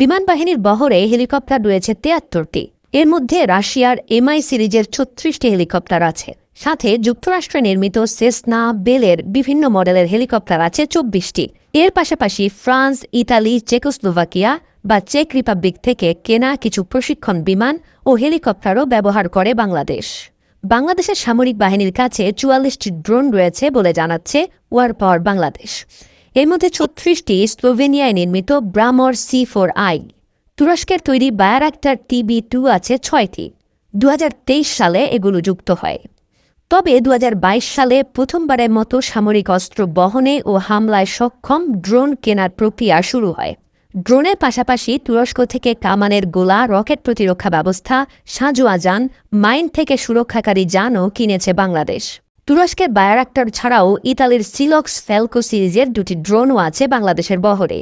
বিমান বাহিনীর বহরে হেলিকপ্টার রয়েছে ৭৩টি। এর মধ্যে রাশিয়ার এমআই সিরিজের ৩৬টি হেলিকপ্টার আছে। সাথে যুক্তরাষ্ট্রে নির্মিত সেসনা বেলের বিভিন্ন মডেলের হেলিকপ্টার আছে ২৪টি। এর পাশাপাশি ফ্রান্স, ইতালি, চেকোস্লোভাকিয়া বা চেক রিপাবলিক থেকে কেনা কিছু প্রশিক্ষণ বিমান ও হেলিকপ্টারও ব্যবহার করে বাংলাদেশ। বাংলাদেশের সামরিক বাহিনীর কাছে ৪৪টি ড্রোন রয়েছে বলে জানাচ্ছে ওয়ার পাওয়ার বাংলাদেশ। এর মধ্যে ৩৬টি স্লোভেনিয়ায় নির্মিত ব্রামর C4I। তুরস্কের তৈরি বায়ারাক্তার TB2 আছে ৬টি। ২০২৩ সালে এগুলো যুক্ত হয়। তবে ২০২২ সালে প্রথমবারের মতো সামরিক অস্ত্র বহনে ও হামলায় সক্ষম ড্রোন কেনার প্রক্রিয়া শুরু হয়। ড্রোনের পাশাপাশি তুরস্ক থেকে কামানের গোলা, রকেট প্রতিরক্ষা ব্যবস্থা, সাঁজোয়া যান, মাইন থেকে সুরক্ষাকারী যানও কিনেছে বাংলাদেশ। তুরস্কের বায়ারাক্টার ছাড়াও ইতালির সিলক্স ফ্যালকো সিরিজের ২টি ড্রোনও আছে বাংলাদেশের বহরে।